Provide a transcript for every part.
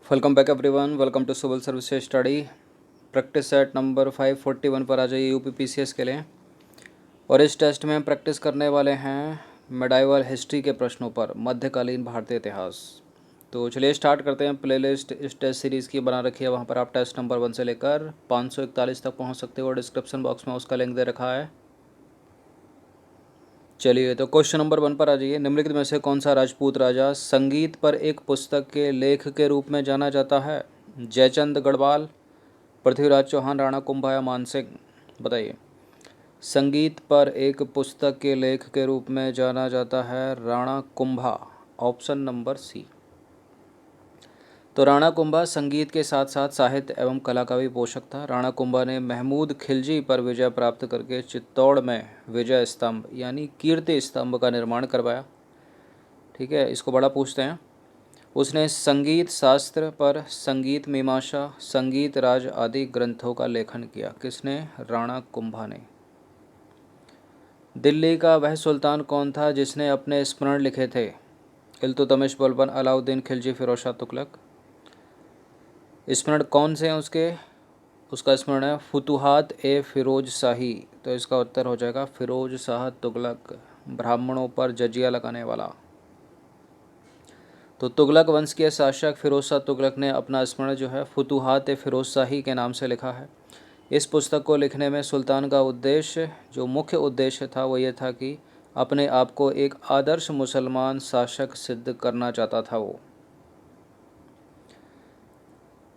Welcome back everyone, welcome to civil services study. Practice set number 541 पर आ जाइए UPPCS के लिए। और इस टेस्ट में हम प्रैक्टिस करने वाले हैं मेडाइवल हिस्ट्री के प्रश्नों पर, मध्यकालीन भारतीय इतिहास। तो चलिए स्टार्ट करते हैं। प्लेलिस्ट इस टेस्ट सीरीज़ की बना रखी है, वहाँ पर आप टेस्ट नंबर 1 से लेकर 541 तक पहुँच सकते हो और डिस्क्रिप्शन बॉक्स में उसका लिंक दे रखा है। चलिए तो क्वेश्चन नंबर 1 पर आ जाइए। निम्नलिखित में से कौन सा राजपूत राजा संगीत पर एक पुस्तक के लेख के रूप में जाना जाता है? जयचंद गढ़वाल, पृथ्वीराज चौहान, राणा कुंभा या मानसिंह? बताइए। संगीत पर एक पुस्तक के लेख के रूप में जाना जाता है Rana Kumbha, option number C. तो राणा कुंभा संगीत के साथ साथ साहित्य एवं कला का भी पोषक था। राणा कुंभा ने महमूद खिलजी पर विजय प्राप्त करके चित्तौड़ में विजय स्तंभ यानी कीर्ति स्तंभ का निर्माण करवाया। ठीक है, इसको बड़ा पूछते हैं। उसने संगीत शास्त्र पर संगीत मीमांसा, संगीत राज आदि ग्रंथों का लेखन किया। किसने? राणा कुंभा ने। दिल्ली का वह सुल्तान कौन था जिसने अपने स्मरण लिखे थे? इल्तुतमिश, बलबन, अलाउद्दीन खिलजी, फिरोज शाह तुगलक? स्मरण कौन से हैं उसके? उसका स्मरण है फुतुहात ए फिरोज शाही। तो इसका उत्तर हो जाएगा फिरोज शाह तुगलक, ब्राह्मणों पर जजिया लगाने वाला। तो तुगलक वंश के शासक फिरोज शाह तुगलक ने अपना स्मरण जो है फुतुहात ए फिरोज शाही के नाम से लिखा है। इस पुस्तक को लिखने में सुल्तान का उद्देश्य, जो मुख्य उद्देश्य था, वो ये था कि अपने आप को एक आदर्श मुसलमान शासक सिद्ध करना चाहता था वो।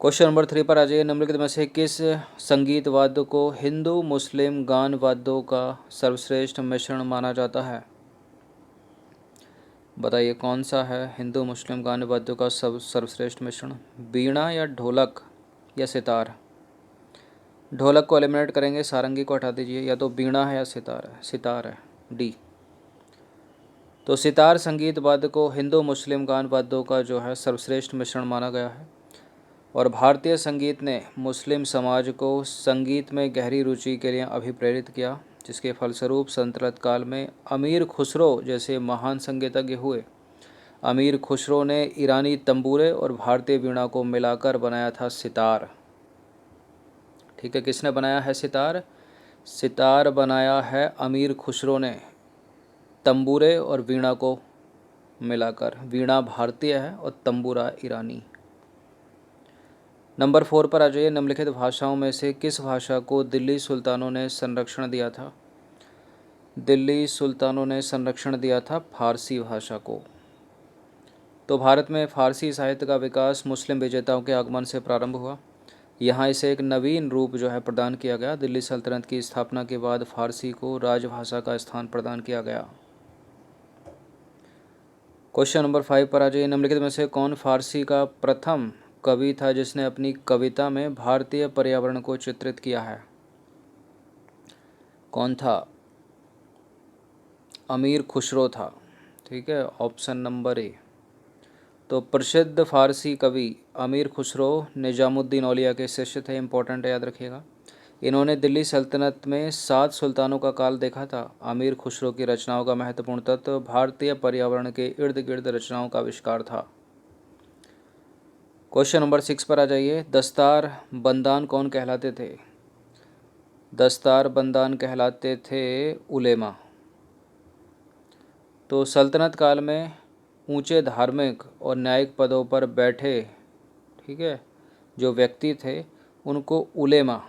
क्वेश्चन नंबर 3 पर आ जाइए। निम्नलिखित में से किस संगीत वाद्य को हिंदू मुस्लिम गान वाद्यों का सर्वश्रेष्ठ मिश्रण माना जाता है? बताइए कौन सा है हिंदू मुस्लिम गान वाद्यों का सर्वश्रेष्ठ मिश्रण? बीणा या ढोलक या सितार? ढोलक को एलिमिनेट करेंगे, सारंगी को हटा दीजिए। या तो बीणा है या सितार है। सितार है, डी। तो सितार संगीत वाद्य को हिंदू मुस्लिम गान वाद्यों का जो है सर्वश्रेष्ठ मिश्रण माना गया है। और भारतीय संगीत ने मुस्लिम समाज को संगीत में गहरी रुचि के लिए अभिप्रेरित किया, जिसके फलस्वरूप सल्तनत काल में अमीर खुसरो जैसे महान संगीतज्ञ हुए। अमीर खुसरो ने ईरानी तंबूरे और भारतीय वीणा को मिलाकर बनाया था सितार। ठीक है, किसने बनाया है सितार? सितार बनाया है अमीर खुसरो ने, तंबूरे और वीणा को मिलाकर। वीणा भारतीय है और तंबूरा ईरानी। नंबर 4 पर आ जाइए। निम्नलिखित भाषाओं में से किस भाषा को दिल्ली सुल्तानों ने संरक्षण दिया था? दिल्ली सुल्तानों ने संरक्षण दिया था फारसी भाषा को। तो भारत में फारसी साहित्य का विकास मुस्लिम विजेताओं के आगमन से प्रारंभ हुआ। यहाँ इसे एक नवीन रूप जो है प्रदान किया गया। दिल्ली सल्तनत की स्थापना के बाद फारसी को राजभाषा का स्थान प्रदान किया गया। क्वेश्चन नंबर 5 पर आ जाइए। निम्नलिखित में से कौन फारसी का प्रथम कवि था जिसने अपनी कविता में भारतीय पर्यावरण को चित्रित किया है? कौन था? अमीर खुसरो था। ठीक है, ऑप्शन नंबर ए। तो प्रसिद्ध फारसी कवि अमीर खुसरो निजामुद्दीन औलिया के शिष्य थे। इंपॉर्टेंट है, याद रखिएगा। इन्होंने दिल्ली सल्तनत में 7 सुल्तानों का काल देखा था। अमीर खुसरो की रचनाओं का महत्वपूर्ण तत्व भारतीय पर्यावरण के इर्द गिर्द रचनाओं का आविष्कार था। क्वेश्चन नंबर 6 पर आ जाइए। दस्तार बंदान कौन कहलाते थे? दस्तार बंदान कहलाते थे उलेमा। तो सल्तनत काल में ऊंचे धार्मिक और न्यायिक पदों पर बैठे, ठीक है, जो व्यक्ति थे उनको उलेमा,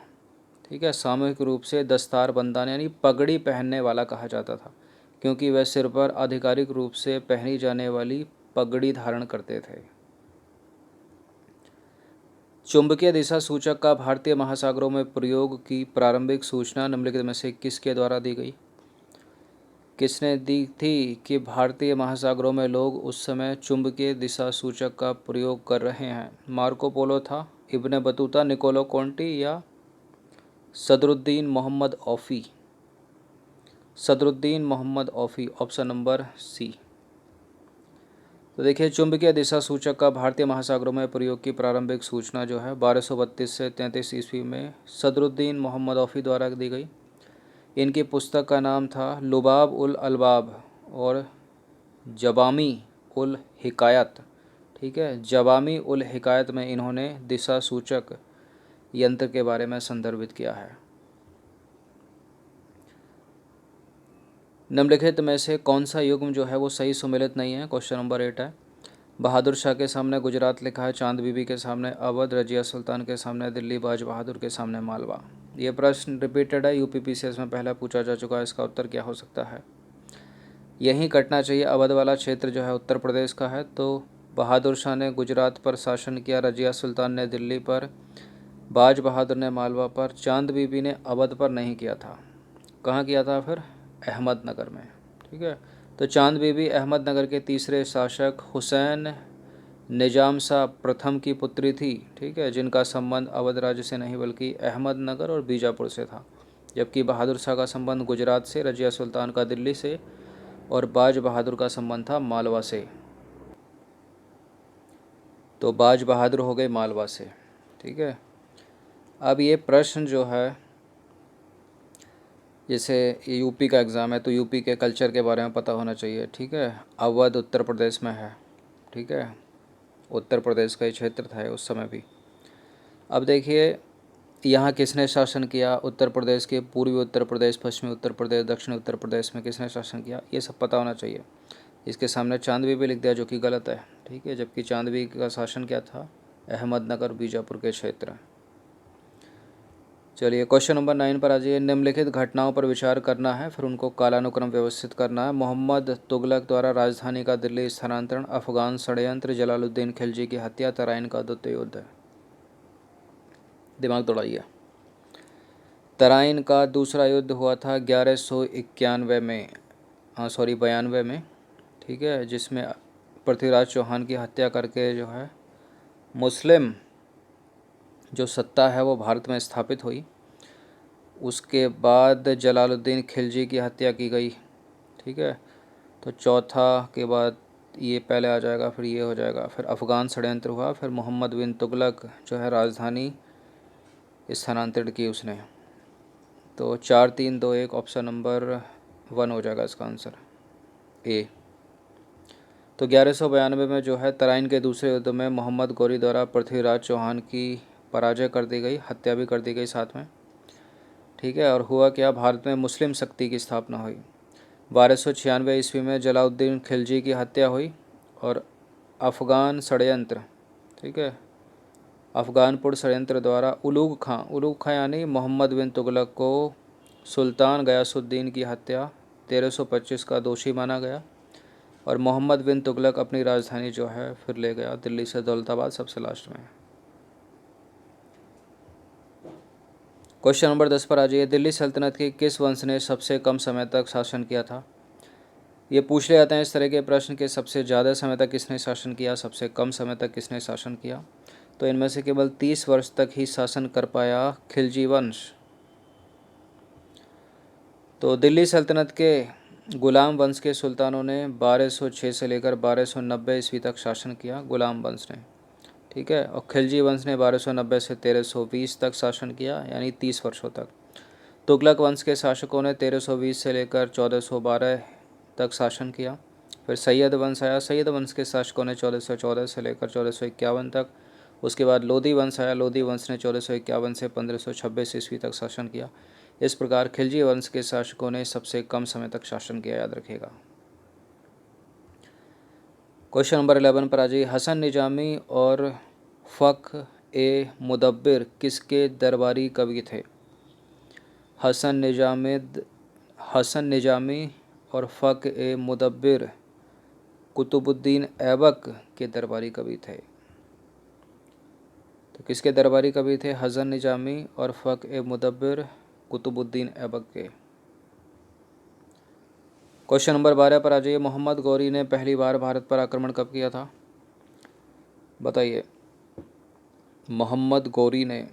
ठीक है, सामूहिक रूप से दस्तार बंदान यानी पगड़ी पहनने वाला कहा जाता था, क्योंकि वह सिर पर आधिकारिक रूप से पहनी जाने वाली पगड़ी धारण करते थे। चुंबकीय दिशा सूचक का भारतीय महासागरों में प्रयोग की प्रारंभिक सूचना निम्नलिखित में से किसके द्वारा दी गई? किसने दी थी कि भारतीय महासागरों में लोग उस समय चुंबकीय दिशा सूचक का प्रयोग कर रहे हैं? मार्को पोलो था, इब्ने बतूता, निकोलो कोंटी या Sadruddin Mohammad Aufi? Sadruddin Mohammad Aufi, option number C. तो देखिए, चुंबकीय दिशा सूचक का भारतीय महासागरों में प्रयोग की प्रारंभिक सूचना जो है 1232 से 33 ईस्वी में सदरुद्दीन मोहम्मद औफी द्वारा दी गई। इनकी पुस्तक का नाम था लुबाब उल अलबाब और जबामी उल हिकायत। ठीक है। जवामी उल हिकायत में इन्होंने दिशा सूचक यंत्र के बारे में संदर्भित किया है। निम्नलिखित में से कौन सा युग्म जो है वो सही सुमेलित नहीं है? क्वेश्चन नंबर 8 है। बहादुर शाह के सामने गुजरात लिखा है, चांद बीबी के सामने अवध, रजिया सुल्तान के सामने दिल्ली, बाज बहादुर के सामने मालवा। ये प्रश्न रिपीटेड है, यूपीपीसीएस में पहले पूछा जा चुका है। इसका उत्तर क्या हो सकता है? यही कटना चाहिए। अवध वाला क्षेत्र जो है उत्तर प्रदेश का है। तो बहादुर शाह ने गुजरात पर शासन किया, रजिया सुल्तान ने दिल्ली पर, बाज बहादुर ने मालवा पर, चांद बीबी ने अवध पर नहीं किया था। कहाँ किया था फिर? अहमदनगर में। ठीक है। तो चांद बीबी अहमदनगर के तीसरे शासक हुसैन निजाम शाह प्रथम की पुत्री थी। ठीक है, जिनका संबंध अवध राज्य से नहीं बल्कि अहमदनगर और बीजापुर से था। जबकि बहादुर शाह का संबंध गुजरात से, रजिया सुल्तान का दिल्ली से और बाज बहादुर का संबंध था मालवा से। तो बाज बहादुर हो गए मालवा से। ठीक है। अब ये प्रश्न जो है, जैसे ये यूपी का एग्ज़ाम है तो यूपी के कल्चर के बारे में पता होना चाहिए। ठीक है। अवध उत्तर प्रदेश में है। ठीक है, उत्तर प्रदेश का ही क्षेत्र था उस समय भी। अब देखिए यहाँ किसने शासन किया? उत्तर प्रदेश के पूर्वी उत्तर प्रदेश, पश्चिमी उत्तर प्रदेश, दक्षिणी उत्तर प्रदेश में किसने शासन किया, ये सब पता होना चाहिए। इसके सामने चांद बीबी लिख दिया जो कि गलत है। ठीक है, जबकि चांद बीबी का शासन क्या था? अहमदनगर बीजापुर के क्षेत्र। चलिए क्वेश्चन नंबर 9 पर आ जाइए। निम्नलिखित घटनाओं पर विचार करना है, फिर उनको कालानुक्रम व्यवस्थित करना है। मोहम्मद तुगलक द्वारा राजधानी का दिल्ली स्थानांतरण, अफगान षड्यंत्र, जलालुद्दीन खिलजी की हत्या, तराइन का द्वितीय युद्ध। दिमाग दौड़ाइए। तराइन का दूसरा युद्ध हुआ था 1191 में, 92 में। ठीक है, जिसमें पृथ्वीराज चौहान की हत्या करके जो है मुस्लिम जो सत्ता है वो भारत में स्थापित हुई। उसके बाद जलालुद्दीन खिलजी की हत्या की गई। ठीक है, तो चौथा के बाद ये पहले आ जाएगा, फिर ये हो जाएगा, फिर अफ़गान षड्यंत्र हुआ, फिर मोहम्मद बिन तुगलक जो है राजधानी स्थानांतरित की उसने। तो 4 3 2 1 ऑप्शन नंबर 1 हो जाएगा इसका आंसर, ए। तो 1192 में जो है तराइन के दूसरे युद्ध में मोहम्मद गौरी द्वारा पृथ्वीराज चौहान की पराजय कर दी गई, हत्या भी कर दी गई साथ में। ठीक है, और हुआ क्या? भारत में मुस्लिम शक्ति की स्थापना हुई। 1296 ईस्वी में जलालुद्दीन खिलजी की हत्या हुई और अफ़गान षड्यंत्र, ठीक है, अफ़गानपुर षड्यंत्र द्वारा उलूग खां यानी मोहम्मद बिन तुगलक को सुल्तान गयासुद्दीन की हत्या 1325 का दोषी माना गया और मोहम्मद बिन तुगलक अपनी राजधानी जो है फिर ले गया दिल्ली से दौलताबाद, सबसे लास्ट में। क्वेश्चन नंबर 10 पर आ जाइए। दिल्ली सल्तनत के किस वंश ने सबसे कम समय तक शासन किया था? ये पूछ ले जाते हैं इस तरह के प्रश्न के, सबसे ज़्यादा समय तक किसने शासन किया, सबसे कम समय तक किसने शासन किया। तो इनमें से केवल 30 वर्ष तक ही शासन कर पाया खिलजी वंश। तो दिल्ली सल्तनत के गुलाम वंश के सुल्तानों ने 1206 से लेकर 1290 ईस्वी तक शासन किया, गुलाम वंश ने। ठीक है, और खिलजी वंश ने 1290 से 1320 तक शासन किया, यानी 30 वर्षों तक। तुगलक वंश के शासकों ने 1320 से लेकर 1412 तक शासन किया। फिर सैयद वंश आया, सैयद वंश के शासकों ने 1414 से लेकर 1451 तक। उसके बाद लोधी वंश आया, लोधी वंश ने 1451 से 1526 ईस्वी तक शासन किया। इस प्रकार खिलजी वंश के शासकों ने सबसे कम समय तक शासन किया, याद रखिएगा। क्वेश्चन नंबर 11 पर आ जाइए। हसन निजामी और फ़ख ए मुदब्बिर किसके दरबारी कवि थे? हसन निजामी और फ़ख ए मुदब्बिर कुतुबुद्दीन ऐबक के दरबारी कवि थे। तो किसके दरबारी कवि थे? हसन निजामी और फ़ख ए मुदब्बिर कुतुबुद्दीन ऐबक के। क्वेश्चन नंबर 12 पर आ जाइए। मोहम्मद गौरी ने पहली बार भारत पर आक्रमण कब किया था? बताइए। मोहम्मद गौरी ने,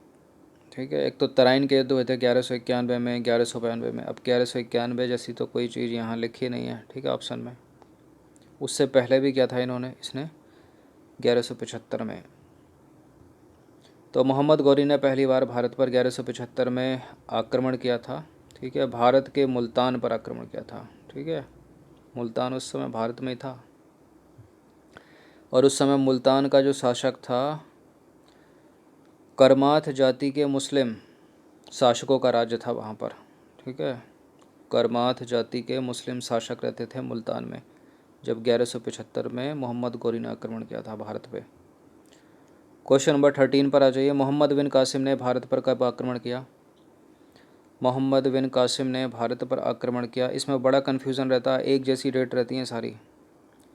ठीक है, एक तो तराइन के युद्ध हुए थे 1191 में, 1192 में। अब 1191 जैसी तो कोई चीज़ यहाँ लिखी नहीं है, ठीक है, ऑप्शन में। उससे पहले भी क्या था इसने 1175 में। तो मोहम्मद गौरी ने पहली बार भारत पर 1175 में आक्रमण किया था। ठीक है, भारत के मुल्तान पर आक्रमण किया था। ठीक है, मुल्तान उस समय भारत में ही था। और उस समय मुल्तान का जो शासक था, करमाथ जाति के मुस्लिम शासकों का राज्य था वहाँ पर। ठीक है, करमाथ जाति के मुस्लिम शासक रहते थे मुल्तान में जब 1175 में मोहम्मद गोरी ने आक्रमण किया था भारत पे। क्वेश्चन नंबर 13 पर आ जाइए। मोहम्मद बिन कासिम ने भारत पर कब आक्रमण किया? मोहम्मद बिन कासिम ने भारत पर आक्रमण किया। इसमें बड़ा कन्फ्यूज़न रहता है, एक जैसी डेट रहती हैं सारी।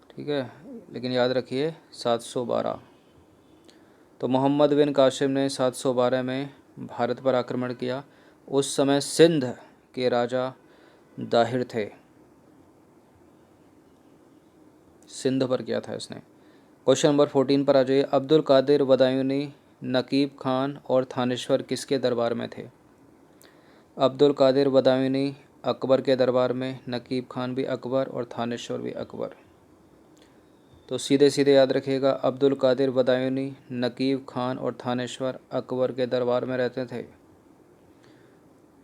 ठीक है, लेकिन याद रखिए 712। तो मोहम्मद बिन कासिम ने 712 में भारत पर आक्रमण किया। उस समय सिंध के राजा दाहिर थे, सिंध पर किया था इसने। क्वेश्चन नंबर 14 पर आ जाइए। अब्दुल कादिर बदायूनी, नकीब खान और थानेश्वर किसके दरबार में थे? अब्दुल कादिर बदायूनी अकबर के दरबार में, नकीब खान भी अकबर और थानेश्वर भी अकबर। तो सीधे सीधे याद रखिएगा, अब्दुल कादिर बदायूनी, नकीब खान और थानेश्वर अकबर के दरबार में रहते थे।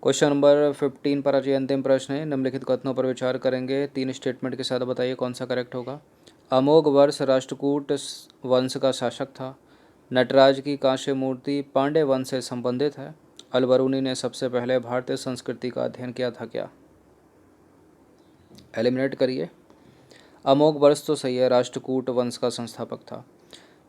क्वेश्चन नंबर 15 पर आज अंतिम प्रश्न है। निम्नलिखित कथनों पर विचार करेंगे, 3 स्टेटमेंट के साथ बताइए कौन सा करेक्ट होगा। अमोघ वर्ष राष्ट्रकूट वंश का शासक था। नटराज की कांस्य मूर्ति पांड्य वंश से संबंधित है। अलबरूनी ने सबसे पहले भारतीय संस्कृति का अध्ययन किया था क्या? एलिमिनेट करिए। अमोघ वर्ष तो सही है, राष्ट्रकूट वंश का संस्थापक था।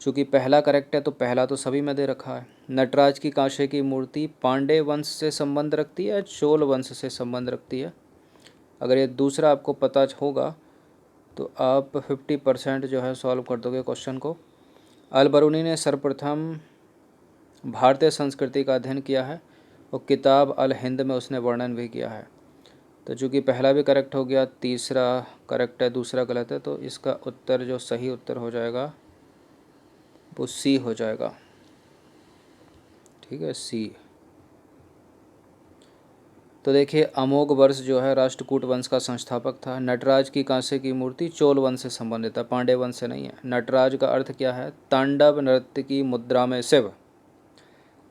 चूँकि पहला करेक्ट है तो पहला तो सभी में दे रखा है। नटराज की कांस्य की मूर्ति पांड्य वंश से संबंध रखती है, चोल वंश से संबंध रखती है। अगर ये दूसरा आपको पता होगा तो आप 50% जो है सॉल्व कर दोगे क्वेश्चन को। अलबरूनी ने सर्वप्रथम भारतीय संस्कृति का अध्ययन किया है और किताब अल हिंद में उसने वर्णन भी किया है। तो चूँकि पहला भी करेक्ट हो गया, तीसरा करेक्ट है, दूसरा गलत है, तो इसका उत्तर जो सही उत्तर हो जाएगा वो सी हो जाएगा। ठीक है, सी। तो देखिए, अमोघ वर्ष जो है राष्ट्रकूट वंश का संस्थापक था। नटराज की कांस्य की मूर्ति चोल वंश से संबंधित है, पांड्य वंश से नहीं है। नटराज का अर्थ क्या है? तांडव नृत्य की मुद्रा में शिव।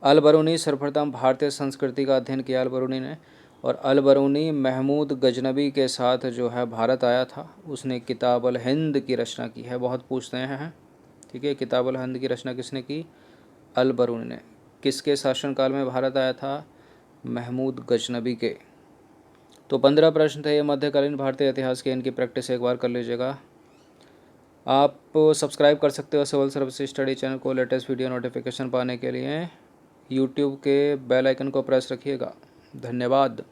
अलबरूनी सर्वप्रथम भारतीय संस्कृति का अध्ययन किया अलबरूनी ने, और अलबरूनी महमूद गजनबी के साथ जो है भारत आया था। उसने किताब अल हिंद की रचना की है, बहुत पूछते हैं। ठीक है, किताब अल हिंद की रचना किसने की? अलबरूनी ने। किसके शासनकाल में भारत आया था? महमूद गजनबी के। तो 15 प्रश्न थे ये मध्यकालीन भारतीय इतिहास के। इनकी प्रैक्टिस एक बार कर लीजिएगा। आप सब्सक्राइब कर सकते हो सिविल सर्विस स्टडी चैनल को लेटेस्ट वीडियो नोटिफिकेशन पाने के लिए। यूट्यूब के बेल आइकन को प्रेस रखिएगा। धन्यवाद।